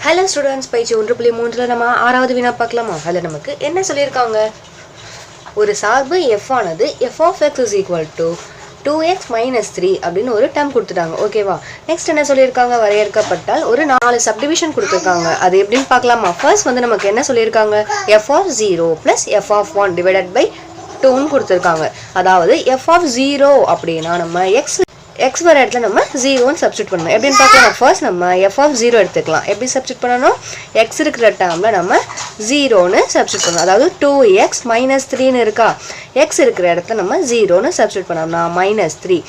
Hello students, பயிற்சி 1.3ல நம்ம ஆறாவது வினா பார்க்கலாமா? அதுல நமக்கு என்ன சொல்லிருக்காங்க? ஒரு சார்பு f ஆனது f of x is equal to 2x minus 3 அப்படினு ஒரு டேர்ம் கொடுத்துட்டாங்க. ஓகேவா? நெக்ஸ்ட் என்ன சொல்லிருக்காங்க? வரையறுக்கப்பட்டால் ஒரு 4 சப்டிவிஷன் கொடுத்திருக்காங்க. அது எப்படின்னு பார்க்கலாமா? ஃபர்ஸ்ட் வந்து நமக்கு என்ன சொல்லிருக்காங்க? f of 0 plus f of 1 divided by 2 ன்னு கொடுத்திருக்காங்க. அதாவது f of 0 அப்படினா நம்ம x வர இடத்துல நம்ம 0 ன்னு சப்ஸ்டிட்யூட் பண்ணனும். எப்படின்னு பார்க்கலாம். ஃபர்ஸ்ட் நம்ம f of 0 எடுத்துக்கலாம். எப்படி சப்ஸ்டிட்யூட் பண்ணனும்? x இருக்கிற டேர்ம்ல நம்ம 0 ன்னு சப்ஸ்டிட்யூட் பண்ணனும். அதாவது 2x minus 3 ன்னு இருக்கா? x இருக்கிற இடத்துல நம்ம 0 ன்னு சப்ஸ்டிட்யூட் பண்ணோம்னா -3.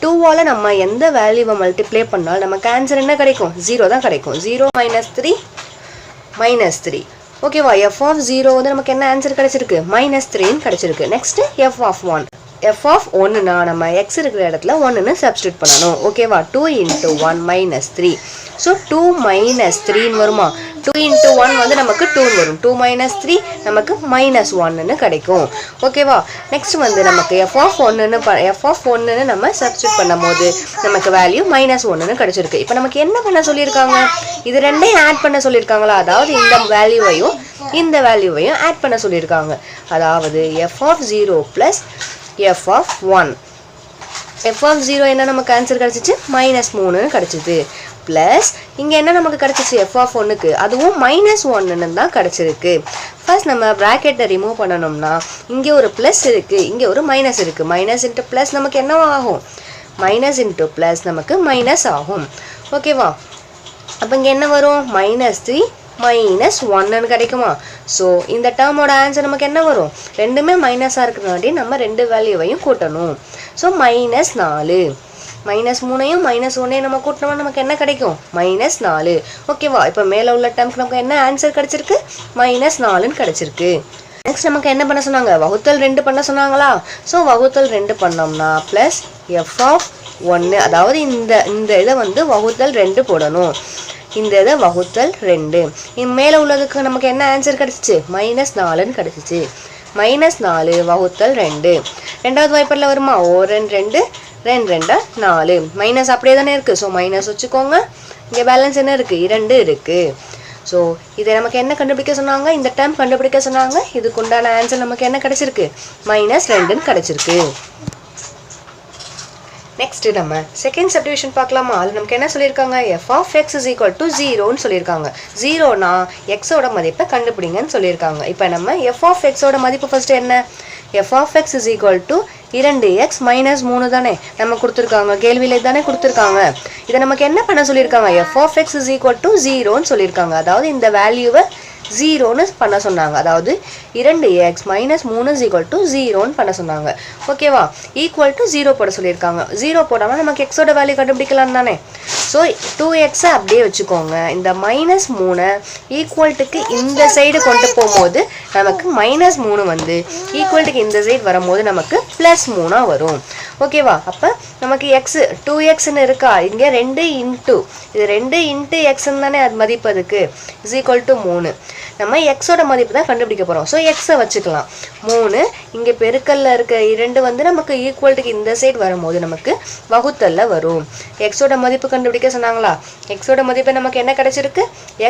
2 ஆல நம்ம எந்த வேல்யூவை மல்டிப்ளை பண்ணாலும் நமக்கு ஆன்சர் என்ன கிடைக்கும்? 0 தான் கிடைக்கும். 0 - 3 ஓகேவா? f of 0 வந்து நமக்கு என்ன ஆன்சர் கிடைச்சிருக்கு? -3 ன்னு கிடைச்சிருக்கு. Next f of 1 f of 1 னா நம்ம x இருக்கிற இடத்துல 1 ன்னு சப்ஸ்டிட்யூட் பண்ணனும். ஓகேவா? 2 * 1 - 3. சோ 2 - 3 ன்னு வருமா? 2 * 1 வந்து நமக்கு 2 ன்னு வரும். 2 - 3 நமக்கு -1 ன்னு கிடைக்கும். ஓகேவா? நெக்ஸ்ட் வந்து நமக்கு f of 1 ன்னு நம்ம சப்ஸ்டிட்யூட் பண்ணும்போது நமக்கு வேல்யூ -1 ன்னு கிடைச்சிருக்கு. இப்போ நமக்கு என்ன பண்ண சொல்லிருக்காங்க? இது ரெண்டையும் ஆட் பண்ண சொல்லிருக்காங்களா? அதாவது இந்த வேல்யூவையும் இந்த வேல்யூவையும் ஆட் பண்ண சொல்லிருக்காங்க. அதாவது f of 0 plus f of 1. f of 0 என்ன நமக்கு ஆன்சர் கிடைச்சிச்சு? -3 ன்னு கிடைச்சிது. பிளஸ் இங்க என்ன நமக்கு கிடைச்சிச்சு? f of 1 க்கு அதுவும் -1 ன்னு தான் கிடைச்சிருக்கு. ஃபர்ஸ்ட் நம்ம பிராக்கெட்டை ரிமூவ் பண்ணனும்னா இங்க ஒரு பிளஸ் இருக்கு, இங்க ஒரு மைனஸ் இருக்கு. மைனஸ் இன்டு பிளஸ் நமக்கு என்ன ஆகும்? மைனஸ் இன்டு பிளஸ் நமக்கு மைனஸ் ஆகும். ஓகேவா? அப்ப இங்க என்ன வரும்? -3 -1 ன்னு கிடைக்குமா? சோ இந்த டேர்மோட ஆன்சர் நமக்கு என்ன வரும்? ரெண்டுமே மைனஸா இருக்குனாடி நம்ம ரெண்டு வேல்யூவையும் கூட்டணும். சோ -4 -3யும் -1யும் நம்ம கூட்டணும்னா நமக்கு என்ன கிடைக்கும்? -4. ஓகேவா? இப்போ மேல உள்ள டேர்ம்க்கு நமக்கு என்ன ஆன்சர் கிடைச்சிருக்கு? -4 ன்னு கிடைச்சிருக்கு. நெக்ஸ்ட் நமக்கு என்ன பண்ண சொன்னாங்க? வகுத்தல் 2 பண்ண சொன்னாங்களா? சோ வகுத்தல் 2 பண்ணோம்னா plus f of 1, அதாவது இந்த இத வந்து வகுத்தல் 2 போடணும். இந்த இத வகுத்தல் 2. மேல உள்ளதுக்கு நமக்கு என்ன ஆன்சர் கிடைச்சிச்சு? -4 ன்னு கிடைச்சிச்சு. -4 வகுத்தல் 2. இரண்டாவது வாய்ப்பாடுல வருமா? 2 2 4. மைனஸ் அப்படியே தானே இருக்கு. சோ மைனஸ் வச்சுக்கோங்க. இங்க பேலன்ஸ் என்ன இருக்கு? 2 இருக்கு. சோ இதை நமக்கு என்ன கண்டுபிடிக்க சொன்னாங்க? இந்த டேர்ம் கண்டுபிடிக்க சொன்னாங்க. இதுக்கு உண்டான ஆன்சர் நமக்கு என்ன கிடைச்சிருக்கு? -2 ன்னு கிடைச்சிருக்கு. நெக்ஸ்ட் நம்ம செகண்ட் சப்டிவிஷன் பார்க்கலாமா? அது நமக்கு என்ன சொல்லிருக்காங்க? f of x is equal to 0 ன்னு சொல்லிருக்காங்க. 0 னா x ஓட மதிப்பை கண்டுபிடிங்கன்னு சொல்லிருக்காங்க. இப்போ நம்ம f of x ஓட மதிப்பு ஃபர்ஸ்ட் என்ன? f of x is equal to 2x minus 3 தானே நம்ம கொடுத்திருக்காங்க. கேள்வியில தானே கொடுத்திருக்காங்க. இத நமக்கு என்ன பண்ண சொல்லிருக்காங்க? f of x is equal to 0 ன்னு சொல்லிருக்காங்க. அதாவது இந்த வேல்யூவை 0 ன்னு பண்ண சொன்னாங்க. அதாவது 2x minus 3 is equal to 0 ன்னு பண்ண சொன்னாங்க. ஓகேவா? equal to 0 போட சொல்லிருக்காங்க. 0 போடாம நமக்கு x ஓட வேல்யூ கண்டுபிடிக்கலாம் தானே. சோ 2x அப்படியே வச்சுக்கோங்க. இந்த -3 ஈக்குவல் டுக்கு இந்த சைடு கொண்டு போகும்போது நமக்கு -3 வந்து ஈக்குவல் டுக்கு இந்த சைடு வரும்போது நமக்கு +3 வரும். ஓகேவா? அப்ப நமக்கு x 2x ன்னு இருக்கா? இங்க 2 இன்டு இது 2 இன்டு x ன்னு தானே அது மதிப்பு அதுக்கு is equal to 3. நம்ம x ஓட மதிப்பு தான் கண்டுபிடிக்க போறோம். சோ x வச்சுக்கலாம். 3 இங்க பெருக்கல்ல இருக்க 2 வந்து நமக்கு ஈக்குவல் டுக்கு இந்த சைடு வரும்போது நமக்கு வகுத்தல்ல வரும். x ஓட மதிப்பு கண்டுபிடிக்க சொன்னாங்களா? x ஓட மதிப்பு நமக்கு என்ன கிடைச்சிருக்கு?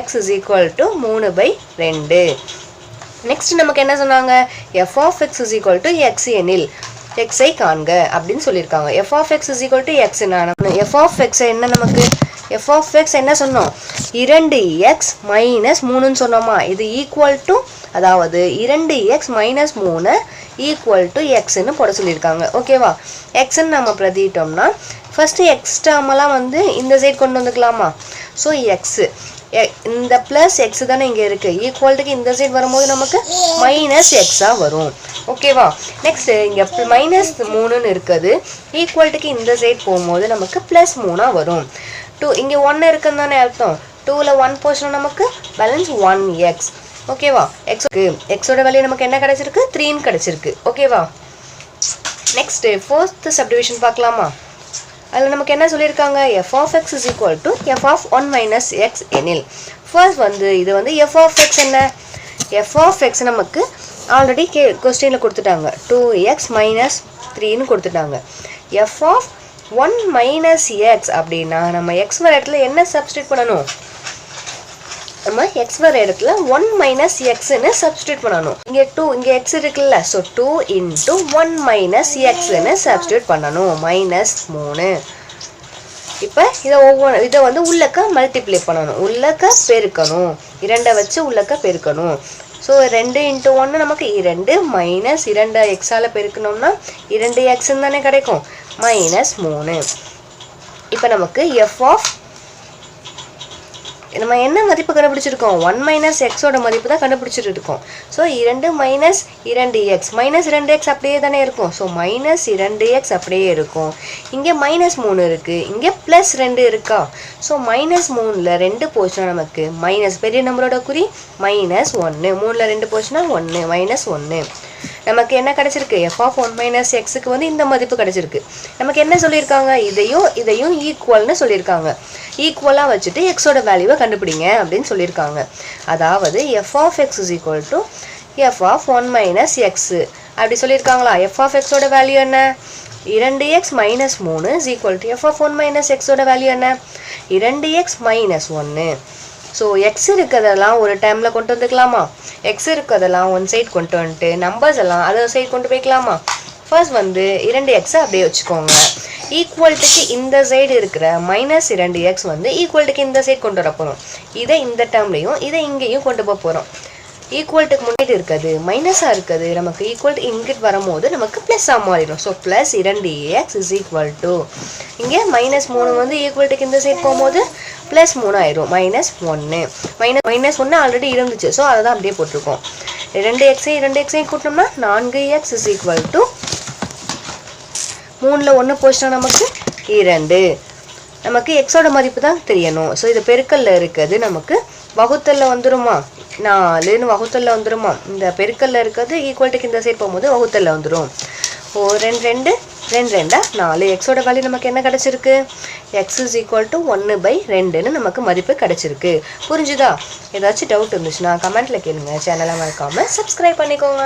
x is equal to 3/2. Next நமக்கு என்ன சொன்னாங்க? f of x is equal to x எனில் x ஐ காண்க அப்படின்னு சொல்லிருக்காங்க. f of x is equal to x னா f of x என்ன நமக்கு? f of x என்ன சொன்னோம்? 2x minus 3 ன்னு சொன்னோமா? இது ஈக்குவல் டு, அதாவது 2x minus 3 equal to x ன்னு போட சொல்லிருக்காங்க. ஓகேவா? x ன்னு நம்ம பிரதிட்டோம்னா ஃபர்ஸ்ட் x டேர்ம்லாம் வந்து இந்த சைடு கொண்டு வந்துக்கலாமா? சோ x இந்த பிளஸ் x தானே இங்க இருக்கு. ஈக்குவல் டுக்கு இந்த சைடு வரும்போது நமக்கு -x ஆ வரும். ஓகேவா? நெக்ஸ்ட் இங்க -3 ன்னு இருக்குது. ஈக்குவல் டுக்கு இந்த சைடு போகும்போது நமக்கு +3 ஆ வரும். 2 இங்க 1 இருக்குன்னு தானே அர்த்தம். 2ல 1 போச்சுனா நமக்கு பேலன்ஸ் 1x. ஓகேவா? x ஓட வேல்யூ நமக்கு என்ன கிடைச்சிருக்கு? 3 ன்னு கிடைச்சிருக்கு. ஓகேவா? நெக்ஸ்ட் ஃபோர்த் சப்டிவிஷன் பார்க்கலாமா? அதுல நமக்கு என்ன சொல்லிருக்காங்க? f of x is equal to f of 1 minus x எனில். ஃபர்ஸ்ட் வந்து இது வந்து f of x என்ன? f of x நமக்கு ஆல்ரெடி क्वेश्चनல கொடுத்துட்டாங்க. 2x minus 3 ன்னு கொடுத்துட்டாங்க. f of 1 minus x அப்படினா நம்ம x வர இடத்துல என்ன சப்ஸ்டிட்யூட் பண்ணனும்? நம்ம x வர இடத்துல 1 மைனஸ் எக்ஸ்ன்னு சப்ஸ்டியூட் பண்ணணும். இங்கே 2 இங்கே எக்ஸ் இருக்குல்ல, ஸோ 2 இன்ட்டு 1 மைனஸ் எக்ஸ்ன்னு சப்ஸ்டியூட் பண்ணணும். -3. இப்போ இதை வந்து உள்ளக்க மல்டிப்ளை பண்ணணும், உள்ளக்க பெருக்கணும், 2 வச்சு உள்ளக்க பெருக்கணும். ஸோ 2 இன்ட்டு 1 நமக்கு 2 மைனஸ் 2 எக்ஸால் பெருக்கணும்னா 2 எக்ஸ்ன்னு தானே கிடைக்கும், -3. இப்போ நமக்கு நம்ம என்ன மதிப்பு கண்டுபிடிச்சிருக்கோம், 1 மைனஸ் எக்ஸோட மதிப்பு தான் கண்டுபிடிச்சிட்டு இருக்கோம். ஸோ 2 மைனஸ் 2x, -2x அப்படியே தானே இருக்கும். ஸோ -2x அப்படியே இருக்கும். இங்கே -3 இருக்கு, இங்கே +2 இருக்கா. ஸோ -3ல் 2 போச்சுன்னா நமக்கு மைனஸ் பெரிய நம்பரோட குறி -1, 3ல் 2 போச்சுன்னா 1, -1. நமக்கு என்ன கிடைச்சிருக்கு, f(1 மைனஸ் எக்ஸுக்கு வந்து இந்த மதிப்பு கிடைச்சிருக்கு. நமக்கு என்ன சொல்லியிருக்காங்க, இதையும் ஈக்குவல்னு சொல்லியிருக்காங்க. ஈக்குவலாக வச்சுட்டு எக்ஸோட வேல்யூவை கண்டுபிடிங்க அப்படின்னு சொல்லியிருக்காங்க. அதாவது f(x) f(1 மைனஸ் எக்ஸ்) அப்படி சொல்லியிருக்காங்களா. f(x)ஓட வேல்யூ என்ன, 2x மைனஸ் 3 f(1 மைனஸ் எக்ஸோட வேல்யூ என்ன, 2x மைனஸ் 1. ஸோ எக்ஸ் இருக்கிறதெல்லாம் ஒரு டைமில் கொண்டு வந்துக்கலாமா, எக்ஸ் இருக்கிறதெல்லாம் ஒன் சைட் கொண்டு வந்துட்டு நம்பர்ஸ் எல்லாம் அதர் சைட் கொண்டு போய்க்கலாமா. ஃபர்ஸ்ட் வந்து 2x அப்படியே வச்சுக்கோங்க. ஈக்குவல்ட்டுக்கு இந்த சைடு இருக்கிற -2x வந்து ஈக்குவல்ட்டுக்கு இந்த சைட் கொண்டு வர போகிறோம். இதை இந்த டேர்ம்லையும் இதை இங்கேயும் கொண்டு போக போகிறோம். ஈக்குவல்ட்டுக்கு முன்னாடி இருக்குது மைனஸாக இருக்குது, நமக்கு ஈக்குவல் இங்கிட்டு வரும்போது நமக்கு ப்ளஸ்ஸாக மாறிடும். So +2x is equal to, இங்கே -3 வந்து ஈக்குவல்ட்டுக்கு இந்த சைட் போகும்போது +3 ஆயிரும், -1. -1 ஆல்ரெடி இருந்துச்சு, ஸோ அதை தான் அப்படியே போட்டிருக்கோம். 2x கூட்டினோம்னா 4x இஸ் ஈக்குவல் டு 3ல் 1 போச்சுன்னா நமக்கு 2. நமக்கு எக்ஸோட மதிப்பு தான் தெரியணும். ஸோ இது பெருக்கல்ல இருக்குது, நமக்கு வகுத்தல்ல வந்துருமா, 4ன்னு வகுத்தல்ல வந்துருமா. இந்த பெருக்கல்ல இருக்கிறது ஈக்குவல்ட்டுக்கு இந்த சைட் போகும்போது வகுத்தல்ல வந்துடும். 2 2 4. எக்ஸோட வேல்யூ நமக்கு என்ன கிடைச்சிருக்கு, x இஸ் ஈக்குவல் டு 1/2ன்னு நமக்கு மதிப்பு கிடைச்சிருக்கு. புரிஞ்சுதா? ஏதாச்சும் டவுட் இருந்துச்சுன்னா கமெண்ட்ல கேளுங்க. சேனலை மறக்காம சப்ஸ்கிரைப் பண்ணிக்கோங்க.